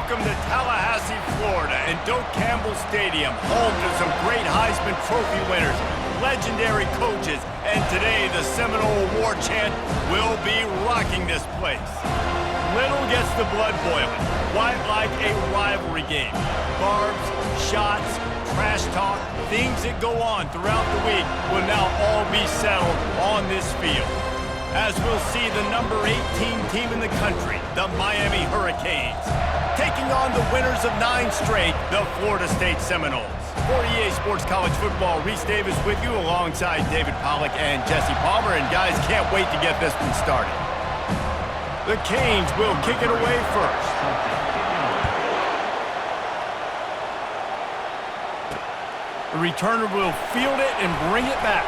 Welcome to Tallahassee, Florida, and Doak Campbell Stadium, home to some great Heisman Trophy winners, legendary coaches, and today the Seminole Award chant will be rocking this place. Little gets the blood boiling, quite like a rivalry game. Barbs, shots, trash talk, things that go on throughout the week will now all be settled on this field. As we'll see the number 18 team in the country, the Miami Hurricanes, taking on the winners of 9 straight, the Florida State Seminoles. For EA Sports College Football, Reese Davis with you alongside David Pollack and Jesse Palmer, and guys, can't wait to get this one started. The Canes will kick it away first. The returner will field it and bring it back.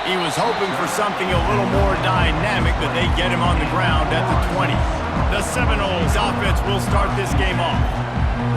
He was hoping for something a little more dynamic, but they get him on the ground at the 20. The Seminoles offense will start this game off.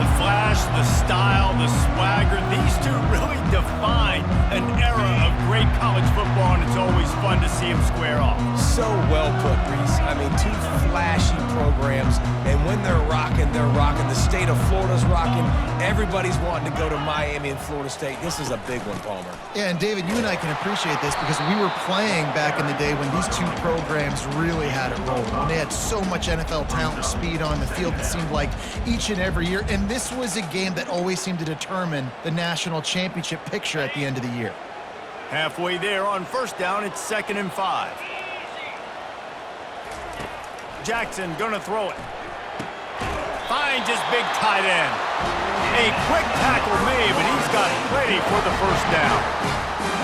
The flash, the style, the swagger, these two really define an era of great college football, and it's always fun to see them square off. So well put, Reese. I mean, 2 flashy programs, and when they're rocking, they're rocking. The state of Florida's rocking. Everybody's wanting to go to Miami and Florida State. This is a big one, Palmer. Yeah, and David, you and I can appreciate this because we were playing back in the day when these 2 programs really had it rolling. When they had so much NFL talent and speed on the field, it seemed like each and every year. And this was a game that always seemed to determine the national championship picture at the end of the year. Halfway there on first down, it's 2nd and 5. Jackson gonna throw it. Finds his big tight end. A quick tackle made, but he's got plenty for the first down.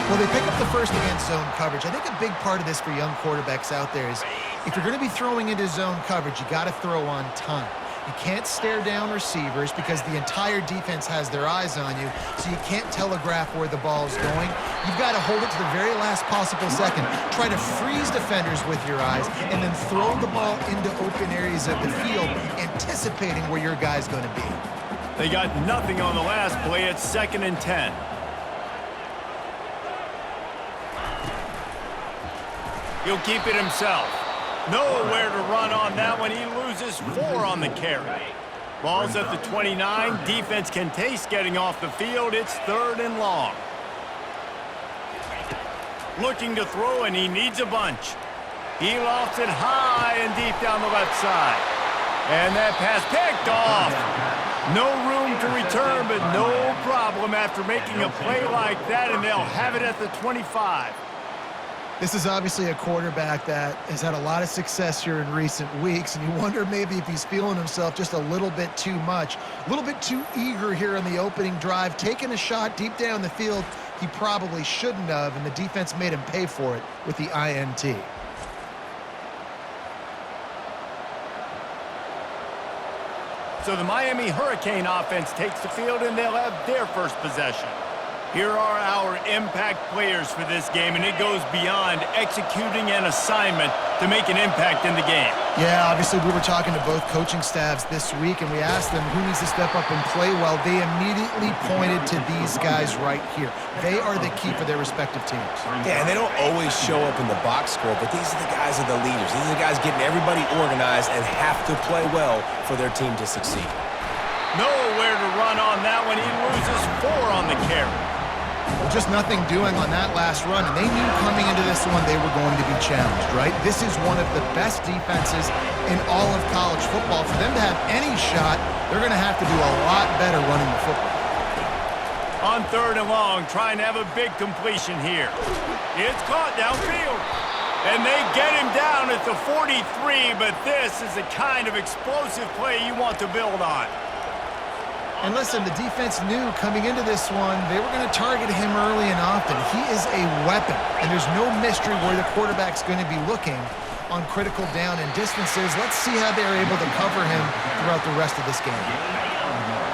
Well, they pick up the first against zone coverage. I think a big part of this for young quarterbacks out there is if you're going to be throwing into zone coverage, you got to throw on time. You can't stare down receivers because the entire defense has their eyes on you, so you can't telegraph where the ball is going. You've got to hold it to the very last possible second. Try to freeze defenders with your eyes and then throw the ball into open areas of the field, anticipating where your guy's going to be. They got nothing on the last play. It's 2nd and 10. He'll keep it himself. Nowhere to run on that one. He loses 4 on the carry. Ball's at the 29. Defense can taste getting off the field. It's 3rd and long. Looking to throw, and he needs a bunch. He lofts it high and deep down the left side. And that pass picked off. No room to return, but no problem after making a play like that, and they'll have it at the 25. This is obviously a quarterback that has had a lot of success here in recent weeks, and you wonder maybe if he's feeling himself just a little bit too much, a little bit too eager here on the opening drive, taking a shot deep down the field he probably shouldn't have, and the defense made him pay for it with the INT. So the Miami Hurricane offense takes the field, and they'll have their first possession. Here are our impact players for this game, and it goes beyond executing an assignment to make an impact in the game. Yeah, obviously we were talking to both coaching staffs this week, and we asked them who needs to step up and play well. They immediately pointed to these guys right here. They are the key for their respective teams. Yeah, and they don't always show up in the box score, but these are the guys that are the leaders. These are the guys getting everybody organized and have to play well for their team to succeed. Nowhere to run on that one. He loses 4 on the carry. Well, just nothing doing on that last run, and they knew coming into this one they were going to be challenged, right? This is one of the best defenses in all of college football. For them to have any shot, they're going to have to do a lot better running the football. On 3rd and long, trying to have a big completion here. It's caught downfield. And they get him down at the 43, but this is the kind of explosive play you want to build on. And listen, the defense knew coming into this one, they were going to target him early and often. He is a weapon, and there's no mystery where the quarterback's going to be looking on critical down and distances. Let's see how they're able to cover him throughout the rest of this game.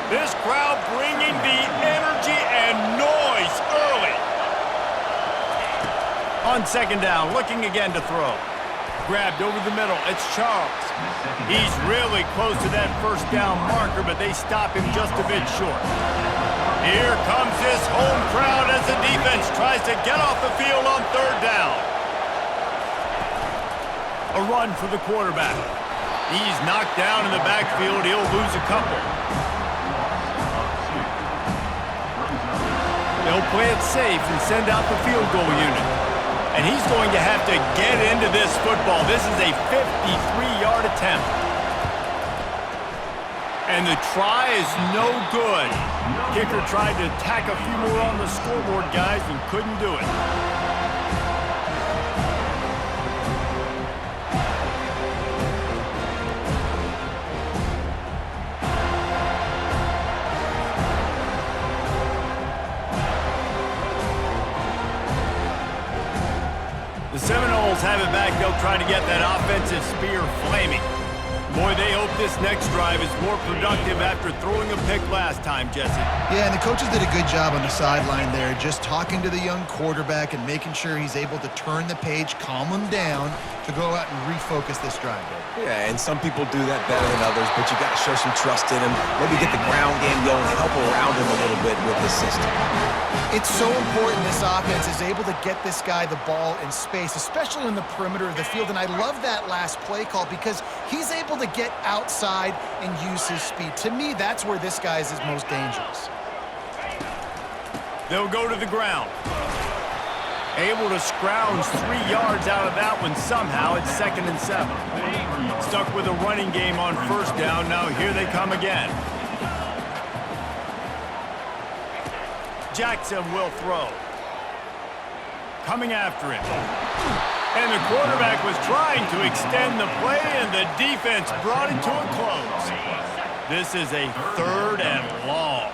This crowd bringing the energy and noise early. On 2nd down, looking again to throw. Grabbed over the middle. It's Charles. He's really close to that first down marker, but they stop him just a bit short. Here comes this home crowd as the defense tries to get off the field on 3rd down. A run for the quarterback. He's knocked down in the backfield. He'll lose a couple. They'll play it safe and send out the field goal unit. And he's going to have to get into this football. This is a 53-yard attempt. And the try is no good. Kicker tried to tack a few more on the scoreboard, guys, and couldn't do it. The Seminoles have it back. They'll try to get that offensive spear flaming. Boy, they hope this next drive is more productive after throwing a pick last time, Jesse. Yeah, and the coaches did a good job on the sideline there, just talking to the young quarterback and making sure he's able to turn the page, calm him down to go out and refocus this drive. Yeah, and some people do that better than others, but you got to show some trust in him. Maybe get the ground game going, help around him a little bit with the system. It's so important this offense is able to get this guy the ball in space, especially on the perimeter of the field. And I love that last play call because he's able to get outside and use his speed. To me, that's where this guy is his most dangerous. They'll go to the ground. Able to scrounge 3 yards out of that one somehow. It's 2nd and 7. Stuck with a running game on first down. Now here they come again. Jackson will throw. Coming after him. And the quarterback was trying to extend the play, and the defense brought it to a close. This is a 3rd and long.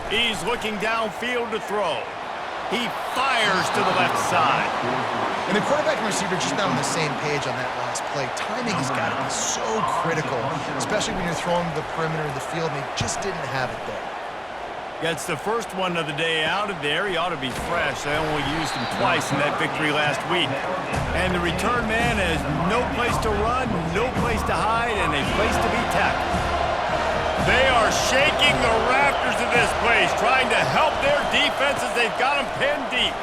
He's looking downfield to throw. He fires to the left side. And the quarterback and receiver just not on the same page on that last play. Timing has got to be so critical, especially when you're throwing the perimeter of the field, and they just didn't have it there. Gets the first one of the day out of there. He ought to be fresh. They only used him twice in that victory last week. And the return man has no place to run, no place to hide, and a place to be tackled. They are shaking the rafters of this place, trying to help their defense as they've got them pinned deep.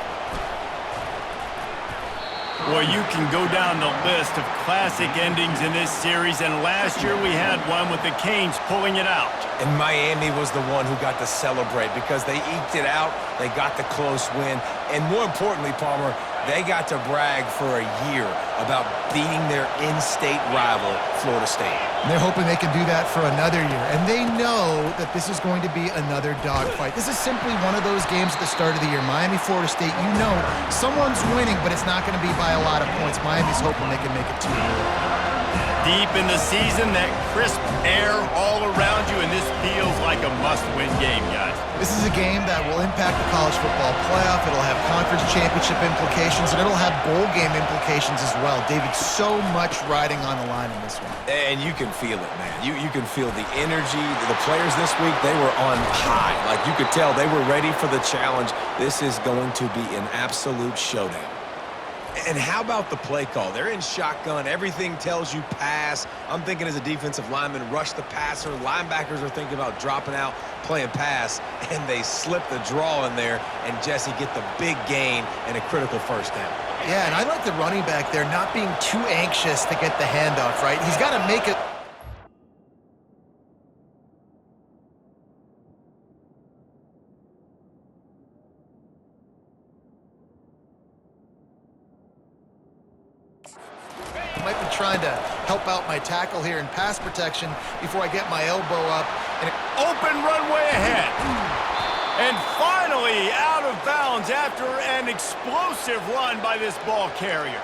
Boy, you can go down the list of classic endings in this series, and last year we had one with the Canes pulling it out. And Miami was the one who got to celebrate because they eked it out, they got the close win, and more importantly, Palmer, they got to brag for a year about beating their in-state rival, Florida State. And they're hoping they can do that for another year. And they know that this is going to be another dogfight. This is simply one of those games at the start of the year. Miami, Florida State, you know someone's winning, but it's not going to be by a lot of points. Miami's hoping they can make it 2-0. Deep in the season, that crisp air all around you, and this feels like a must-win game, guys. This is a game that will impact the college football playoff. It'll have conference championship implications, and it'll have bowl game implications as well. David, so much riding on the line in this one. And you can feel it, man. You can feel the energy. The players this week, they were on high. Like, you could tell they were ready for the challenge. This is going to be an absolute showdown. And how about the play call? They're in shotgun. Everything tells you pass. I'm thinking as a defensive lineman, rush the passer. Linebackers are thinking about dropping out, playing pass, and they slip the draw in there, and Jesse get the big gain and a critical first down. Yeah, and I like the running back there not being too anxious to get the handoff, right? He's got to make it. Might be trying to help out my tackle here in pass protection before I get my elbow up. And open runway ahead. And finally out of bounds after an explosive run by this ball carrier.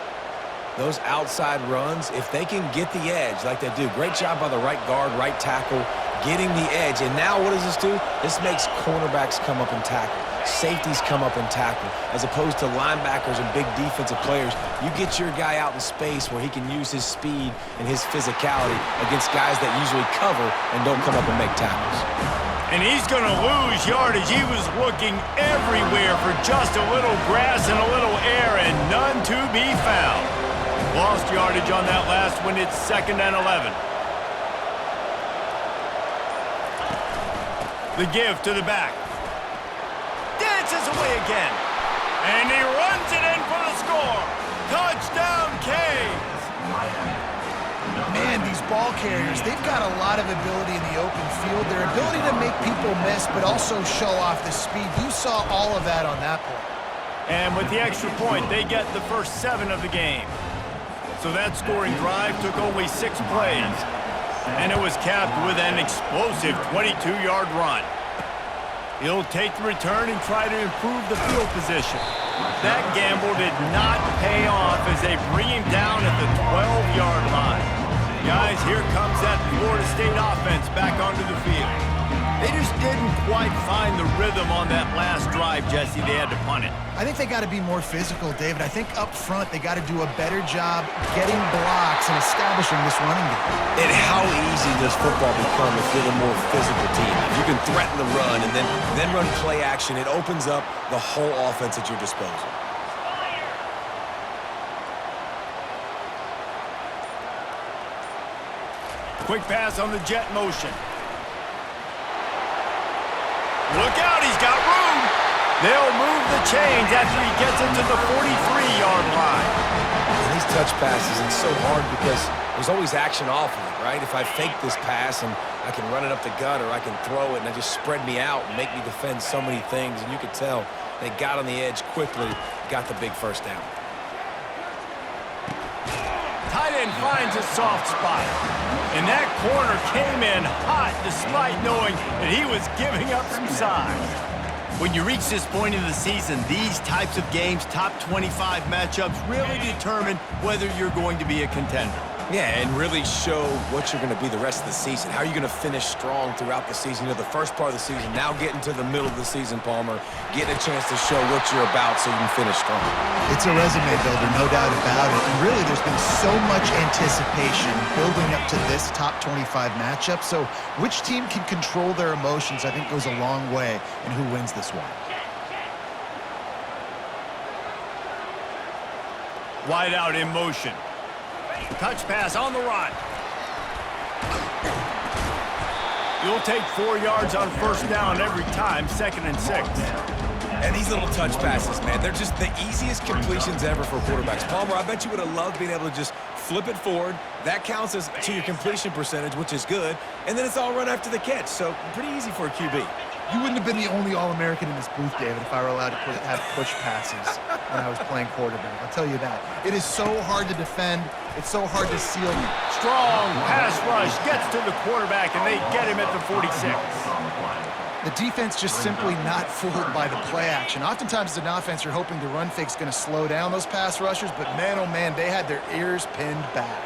Those outside runs, if they can get the edge like they do, great job by the right guard, right tackle, getting the edge. And now what does this do? This makes cornerbacks come up and tackle. Safeties come up and tackle. As opposed to linebackers and big defensive players, you get your guy out in space where he can use his speed and his physicality against guys that usually cover and don't come up and make tackles. And he's going to lose yardage. He was looking everywhere for just a little grass and a little air, and none to be found. Lost yardage on that last one. It's 2nd and 11. The give to the back. bounces away again. And he runs it in for the score. Touchdown, Canes. Man, these ball carriers, they've got a lot of ability in the open field. Their ability to make people miss, but also show off the speed. You saw all of that on that play. And with the extra point, they get the first 7 of the game. So that scoring drive took only 6 plays. And it was capped with an explosive 22-yard run. He'll take the return and try to improve the field position. That gamble did not pay off as they bring him down at the 12-yard line. Guys, here comes that Florida State offense back onto the field. They just didn't quite find the rhythm on that last drive, Jesse. They had to punt it. I think they got to be more physical, David. I think up front they got to do a better job getting blocks and establishing this running game. And how easy does football become if you're the more physical team? If you can threaten the run and then run play action, it opens up the whole offense at your disposal. Quick pass on the jet motion. Look out, he's got room. They'll move the chains after he gets into the 43-yard line. And these touch passes, it's so hard because there's always action off of it, right? If I fake this pass and I can run it up the gut or I can throw it and I just spread me out and make me defend so many things, and you could tell they got on the edge quickly, got the big first down. Tight end finds a soft spot. And that corner came in hot despite knowing that he was giving up some size. When you reach this point in the season, these types of games, top 25 matchups, really determine whether you're going to be a contender. Yeah, and really show what you're going to be the rest of the season. How are you going to finish strong throughout the season? You know, the first part of the season, now getting to the middle of the season, Palmer, getting a chance to show what you're about so you can finish strong. It's a resume builder, no doubt about it. And really, there's been so much anticipation building up to this top 25 matchup. So which team can control their emotions, I think, goes a long way in who wins this one. Wide out in motion. Touch pass on the run. You'll take 4 yards on first down every time, 2nd and 6. And these little touch passes, man, they're just the easiest completions ever for quarterbacks. Palmer, I bet you would have loved being able to just flip it forward. That counts as to your completion percentage, which is good. And then it's all run after the catch, so pretty easy for a QB. You wouldn't have been the only All-American in this booth, David, if I were allowed to have push passes when I was playing quarterback. I'll tell you that. It is so hard to defend. It's so hard to seal. Strong pass rush gets to the quarterback, and they get him at the 46. The defense just simply not fooled by the play action. Oftentimes as an offense, you're hoping the run fake's going to slow down those pass rushers, but man, oh man, they had their ears pinned back.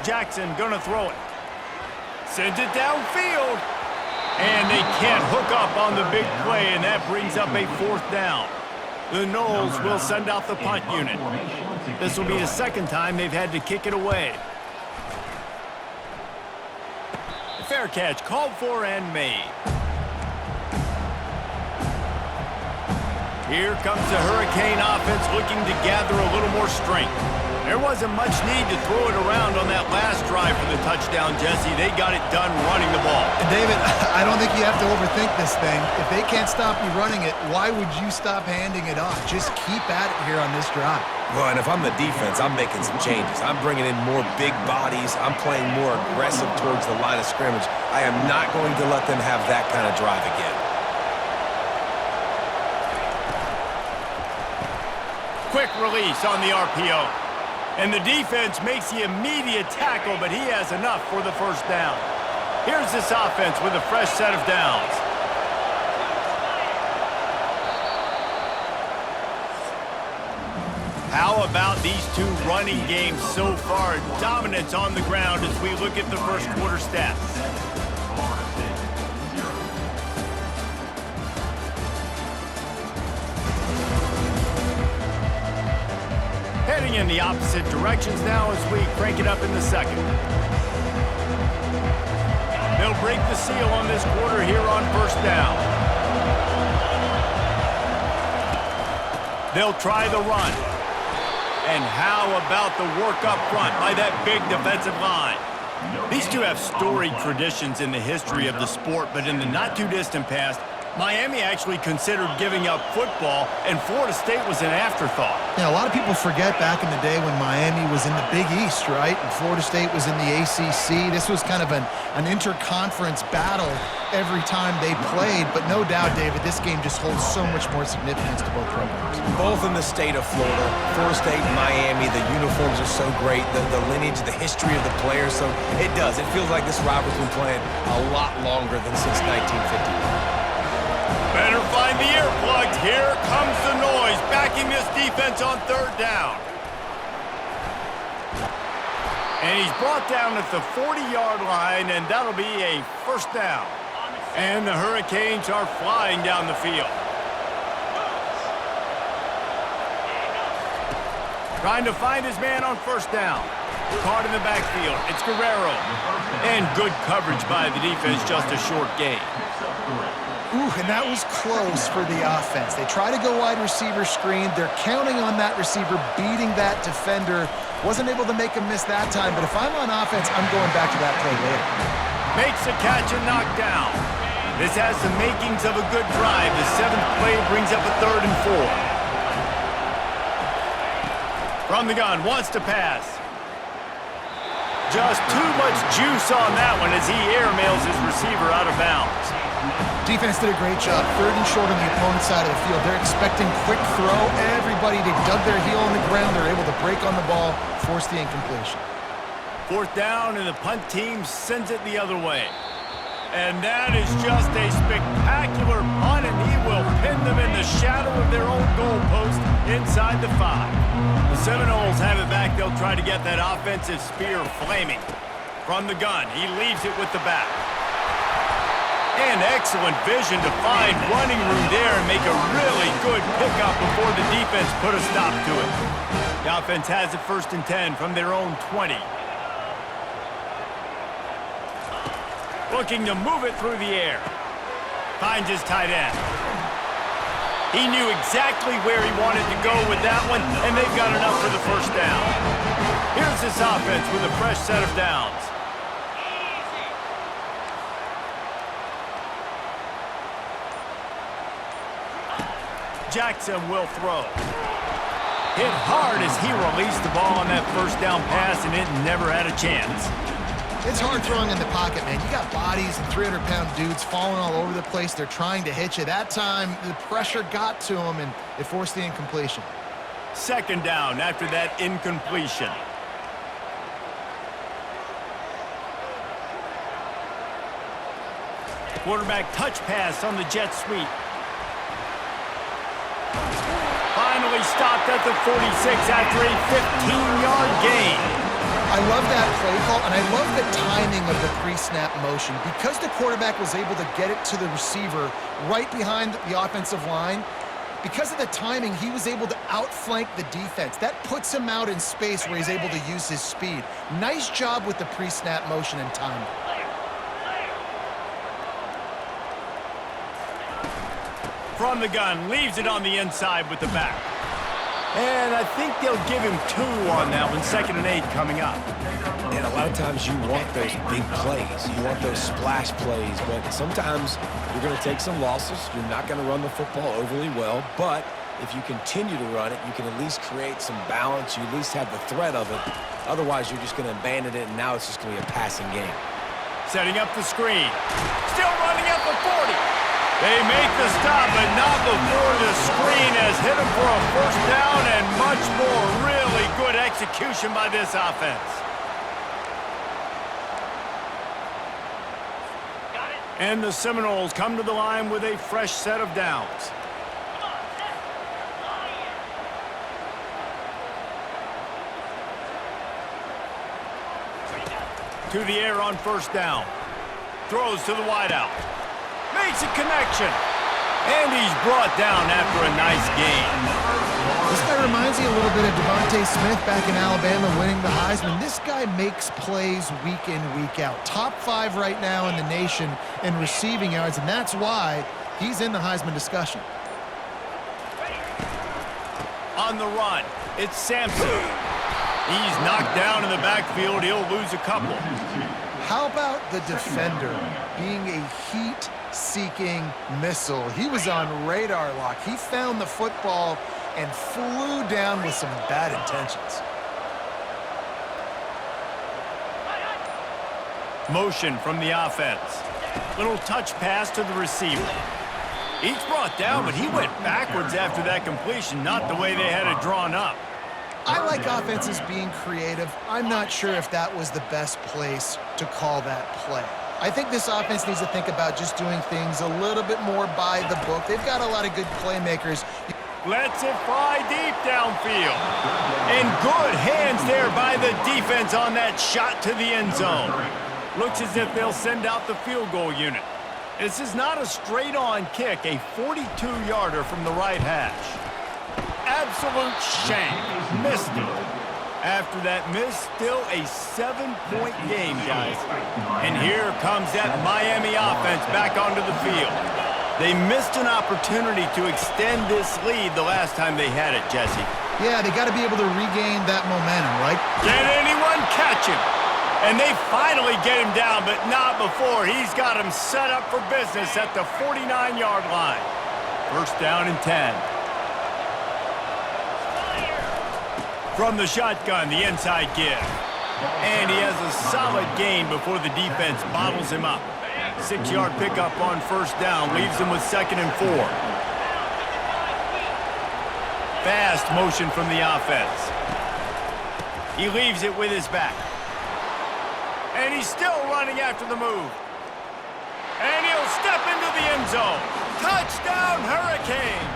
Jackson gonna throw it. Sends it downfield. And they can't hook up on the big play, and that brings up a 4th down. The Noles will send out the punt unit. This will be the 2nd time they've had to kick it away. Fair catch called for and made. Here comes the Hurricane offense looking to gather a little more strength. There wasn't much need to throw it around on that last drive for the touchdown, Jesse. They got it done running the ball. David, I don't think you have to overthink this thing. If they can't stop you running it, why would you stop handing it off? Just keep at it here on this drive. Well, and if I'm the defense, I'm making some changes. I'm bringing in more big bodies. I'm playing more aggressive towards the line of scrimmage. I am not going to let them have that kind of drive again. Quick release on the RPO. And the defense makes the immediate tackle, but he has enough for the first down. Here's this offense with a fresh set of downs. How about these two running games so far? Dominance on the ground as we look at the first quarter stats. Heading in the opposite directions now as we crank it up in the 2nd. They'll break the seal on this quarter here on first down. They'll try the run. And how about the work up front by that big defensive line? These two have storied traditions in the history of the sport, but in the not-too-distant past, Miami actually considered giving up football, and Florida State was an afterthought. Yeah, a lot of people forget back in the day when Miami was in the Big East, right? And Florida State was in the ACC. This was kind of an interconference battle every time they played. But no doubt, David, this game just holds so much more significance to both programs. Both in the state of Florida, Florida State and Miami, the uniforms are so great, the lineage, the history of the players. So it does. It feels like this rivalry's been playing a lot longer than since 1951. Better find the earplugs. Here comes the noise, backing this defense on third down. And he's brought down at the 40-yard line, and that'll be a first down. And the Hurricanes are flying down the field. Trying to find his man on first down. Caught in the backfield. It's Guerrero. And good coverage by the defense, just a short gain. Ooh, and that was close for the offense. They try to go wide receiver screen. They're counting on that receiver beating that defender. Wasn't able to make him miss that time, but if I'm on offense, I'm going back to that play later. Makes a catch and knocked down. This has the makings of a good drive. The seventh play brings up a 3rd and 4. From the gun, wants to pass. Just too much juice on that one as he airmails his receiver out of bounds. Defense did a great job. 3rd and short on the opponent's side of the field. They're expecting quick throw. Everybody, they dug their heel on the ground. They're able to break on the ball, force the incompletion. 4th down, and the punt team sends it the other way. And that is just a spectacular punt, and he will pin them in the shadow of their own goalpost inside the 5. The Seminoles have it back. They'll try to get that offensive spear flaming. From the gun, he leaves it with the back. And excellent vision to find running room there and make a really good pickup before the defense put a stop to it. The offense has it 1st and 10 from their own 20. Looking to move it through the air. Finds his tight end. He knew exactly where he wanted to go with that one, and they've got enough for the first down. Here's this offense with a fresh set of downs. Jackson will throw. Hit hard as he released the ball on that first down pass, and it never had a chance. It's hard throwing in the pocket, man. You got bodies and 300-pound dudes falling all over the place. They're trying to hit you. That time, the pressure got to him, and it forced the incompletion. 2nd down after that incompletion. Quarterback touch pass on the jet sweep. Finally stopped at the 46 after a 15-yard gain. I love that play call, and I love the timing of the pre-snap motion. Because the quarterback was able to get it to the receiver right behind the offensive line, because of the timing, he was able to outflank the defense. That puts him out in space where he's able to use his speed. Nice job with the pre-snap motion and timing. From the gun, leaves it on the inside with the back. And I think they'll give him 2 on that one. 2nd and 8 coming up. And a lot of times you want those big plays. You want those splash plays. But sometimes you're going to take some losses. You're not going to run the football overly well. But if you continue to run it, you can at least create some balance. You at least have the threat of it. Otherwise, you're just going to abandon it, and now it's just going to be a passing game. Setting up the screen. Still running at the 40. They make the stop, but not before the screen has hit them for a first down and much more. Really good execution by this offense. And the Seminoles come to the line with a fresh set of downs. To the air on first down. Throws to the wideout. Makes a connection. And he's brought down after a nice gain. This guy reminds me a little bit of Devontae Smith back in Alabama winning the Heisman. This guy makes plays week in, week out. Top 5 right now in the nation in receiving yards, and that's why he's in the Heisman discussion. On the run, it's Sampson. He's knocked down in the backfield. He'll lose a couple. How about the defender being a heat-seeking missile? He was on radar lock. He found the football and flew down with some bad intentions. Motion from the offense. Little touch pass to the receiver. He's brought down, but he went backwards after that completion, not the way they had it drawn up. I like offenses being creative. I'm not sure if that was the best place to call that play. I think this offense needs to think about just doing things a little bit more by the book. They've got a lot of good playmakers. Lets it fly deep downfield. And good hands there by the defense on that shot to the end zone. Looks as if they'll send out the field goal unit. This is not a straight-on kick, a 42-yarder from the right hash. Absolute shame. Missed it. After that miss, still a 7-point game, guys. And here comes that Miami offense back onto the field. They missed an opportunity to extend this lead the last time they had it, Jesse. Yeah, they got to be able to regain that momentum, right? Can anyone catch him? And they finally get him down, but not before. He's got him set up for business at the 49-yard line. First down and 10. From the shotgun, the inside give. And he has a solid gain before the defense bottles him up. 6-yard pickup on first down, leaves him with 2nd and 4. Fast motion from the offense. He leaves it with his back. And he's still running after the move. And he'll step into the end zone. Touchdown, Hurricanes!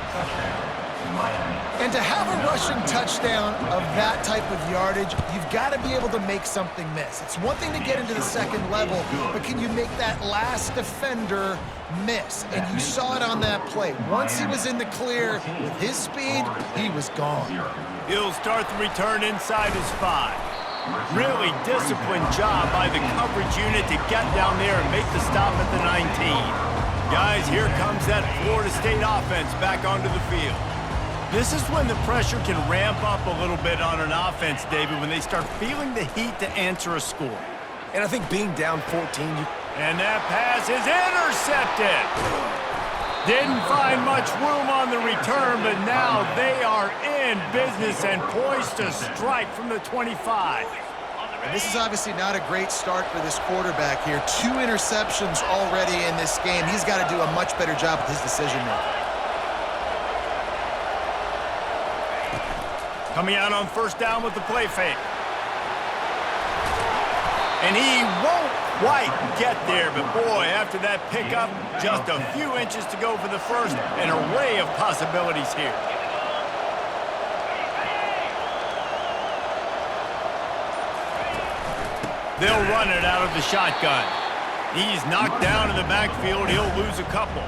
And to have a rushing touchdown of that type of yardage, you've got to be able to make something miss. It's one thing to get into the second level, but can you make that last defender miss? And you saw it on that play. Once he was in the clear with his speed, he was gone. He'll start the return inside his 5. Really disciplined job by the coverage unit to get down there and make the stop at the 19. Guys, here comes that Florida State offense back onto the field. This is when the pressure can ramp up a little bit on an offense, David, when they start feeling the heat to answer a score. And I think being down 14, and that pass is intercepted. Didn't find much room on the return, but now they are in business and poised to strike from the 25. And this is obviously not a great start for this quarterback here. 2 interceptions already in this game. He's got to do a much better job with his decision-making. Coming out on first down with the play fake. And he won't quite get there, but boy, after that pickup, just a few inches to go for the first. An array of possibilities here. They'll run it out of the shotgun. He's knocked down in the backfield. He'll lose a couple.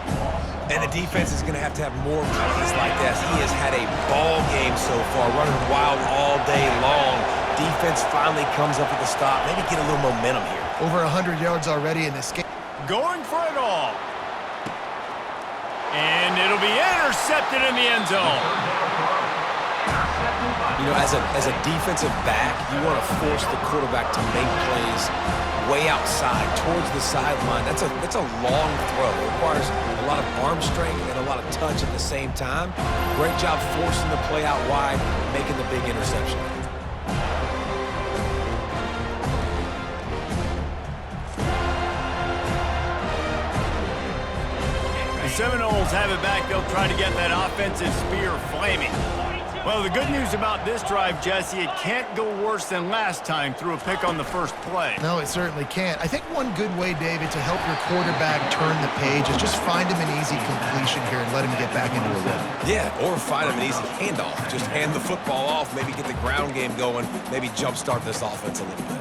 and the defense is going to have more plays like this. He has had a ball game so far, running wild all day long. Defense finally comes up with a stop. Maybe get a little momentum here. Over 100 yards already in this game. Going for it all. And it'll be intercepted in the end zone. You know, as a defensive back, you want to force the quarterback to make plays way outside, towards the sideline. That's a long throw. It requires a lot of arm strength and a lot of touch at the same time. Great job forcing the play out wide, making the big interception. The Seminoles have it back. They'll try to get that offensive spear flaming. Well, the good news about this drive, Jesse, it can't go worse than last time through a pick on the first play. No, it certainly can't. I think one good way, David, to help your quarterback turn the page is just find him an easy completion here and let him get back into a rhythm. Yeah, or find him an easy handoff. Just hand the football off, maybe get the ground game going, maybe jumpstart this offense a little bit.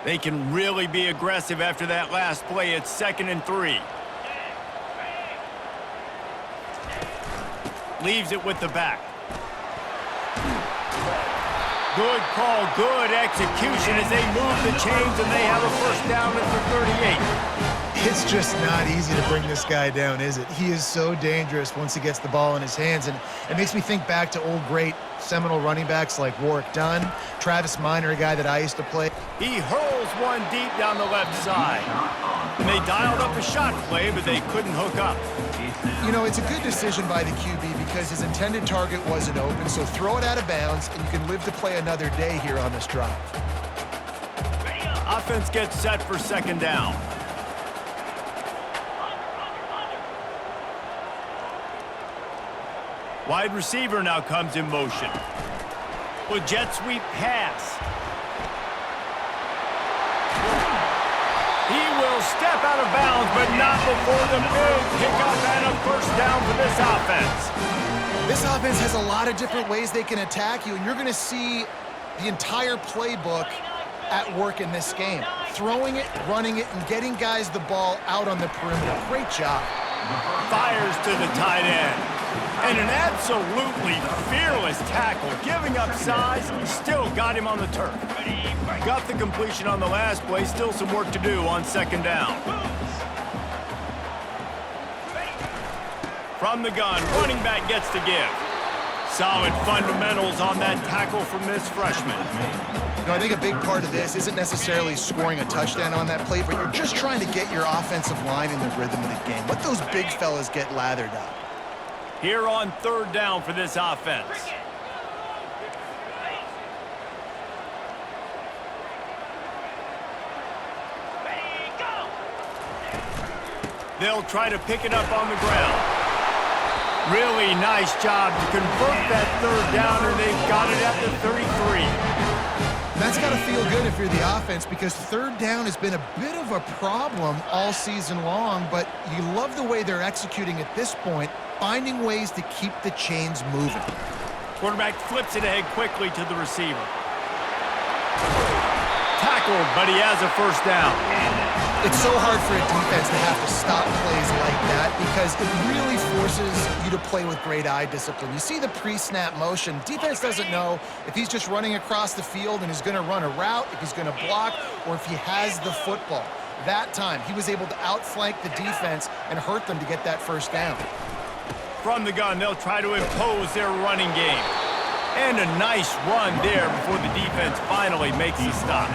They can really be aggressive after that last play. It's 2nd and 3. Leaves it with the back. Good call, good execution as they move the chains, and they have a first down at the 38. It's just not easy to bring this guy down, is it? He is so dangerous once he gets the ball in his hands, and it makes me think back to old great Seminole running backs like Warwick Dunn, Travis Minor, a guy that I used to play. He hurls one deep down the left side. And they dialed up a shot play, but they couldn't hook up. You know, it's a good decision by the QB because his intended target wasn't open, so throw it out of bounds, and you can live to play another day here on this drive. Offense gets set for second down. Wide receiver now comes in motion. With jet sweep pass. He will step out of bounds, but not before the big pickup and a first down for this offense. This offense has a lot of different ways they can attack you, and you're going to see the entire playbook at work in this game. Throwing it, running it, and getting guys the ball out on the perimeter. Great job. Fires to the tight end. And an absolutely fearless tackle, giving up size, still got him on the turf. Got the completion on the last play, still some work to do on second down. From the gun, running back gets to give. Solid fundamentals on that tackle from this freshman. You know, I think a big part of this isn't necessarily scoring a touchdown on that play, but you're just trying to get your offensive line in the rhythm of the game. Let those big fellas get lathered up. Here on third down for this offense. They'll try to pick it up on the ground. Really nice job to convert that third down, and they've got it at the 33. That's got to feel good if you're the offense because third down has been a bit of a problem all season long, but you love the way they're executing at this point, finding ways to keep the chains moving. Quarterback flips it ahead quickly to the receiver. Tackled, but he has a first down. It's so hard for a defense to have to stop plays like that because it really forces you to play with great eye discipline. You see the pre-snap motion. Defense doesn't know if he's just running across the field and he's going to run a route, if he's going to block, or if he has the football. That time, he was able to outflank the defense and hurt them to get that first down. From the gun, they'll try to impose their running game. And a nice run there before the defense finally makes a stop.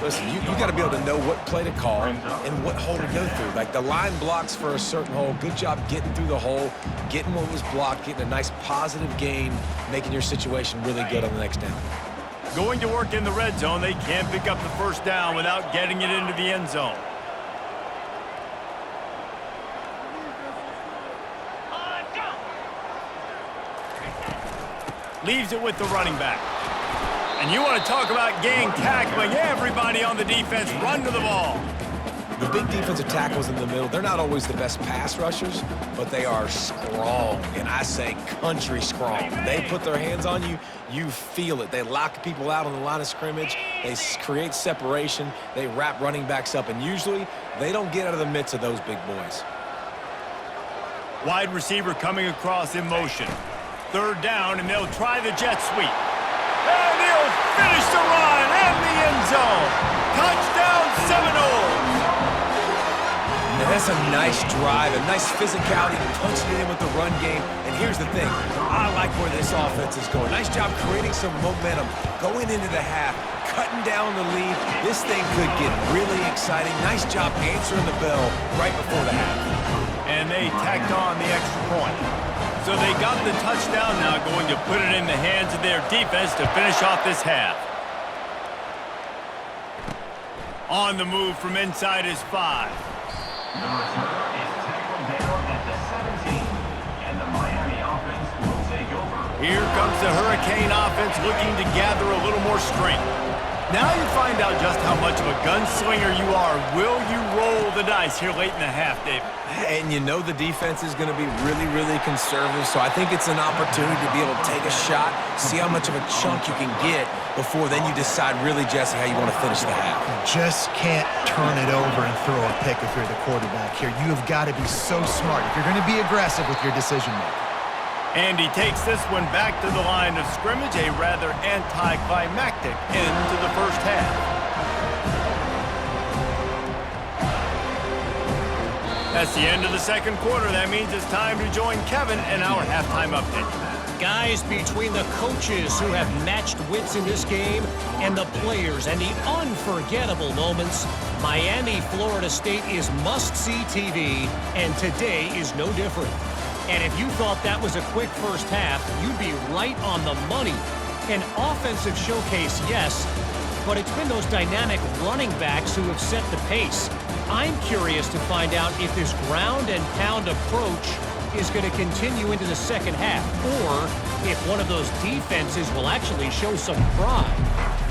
Listen, you got to be able to know what play to call and what hole to go through. Like the line blocks for a certain hole. Good job getting through the hole, getting what was blocked, getting a nice positive gain, making your situation really good on the next down. Going to work in the red zone, they can't pick up the first down without getting it into the end zone. Leaves it with the running back. And you want to talk about gang tackling. Everybody on the defense run to the ball. The big defensive tackles in the middle, they're not always the best pass rushers, but they are strong, and I say country strong. They put their hands on you, you feel it. They lock people out on the line of scrimmage. They create separation. They wrap running backs up, and usually they don't get out of the midst of those big boys. Wide receiver coming across in motion. Third down, and they'll try the jet sweep. And he'll finish the run and the end zone. Touchdown, Seminoles. And that's a nice drive, a nice physicality, punching it in with the run game. And here's the thing, I like where this offense is going. Nice job creating some momentum, going into the half, cutting down the lead. This thing could get really exciting. Nice job answering the bell right before the half. And they tacked on the extra point. So they got the touchdown, now going to put it in the hands of their defense to finish off this half. On the move from inside his 5. Here comes the Hurricane offense looking to gather a little more strength. Now you find out just how much of a gunslinger you are. Will you roll the dice here late in the half, David? And you know the defense is going to be really, really conservative, so I think it's an opportunity to be able to take a shot, see how much of a chunk you can get before then you decide really, Jesse, how you want to finish the half. You just can't turn it over and throw a pick if you're the quarterback here. You have got to be so smart if you're going to be aggressive with your decision-making. And he takes this one back to the line of scrimmage, a rather anticlimactic end to the first half. That's the end of the second quarter. That means it's time to join Kevin in our halftime update. Guys, between the coaches who have matched wits in this game and the players and the unforgettable moments, Miami, Florida State is must-see TV, and today is no different. And if you thought that was a quick first half, you'd be right on the money. An offensive showcase, yes, but it's been those dynamic running backs who have set the pace. I'm curious to find out if this ground and pound approach is going to continue into the second half, or if one of those defenses will actually show some pride.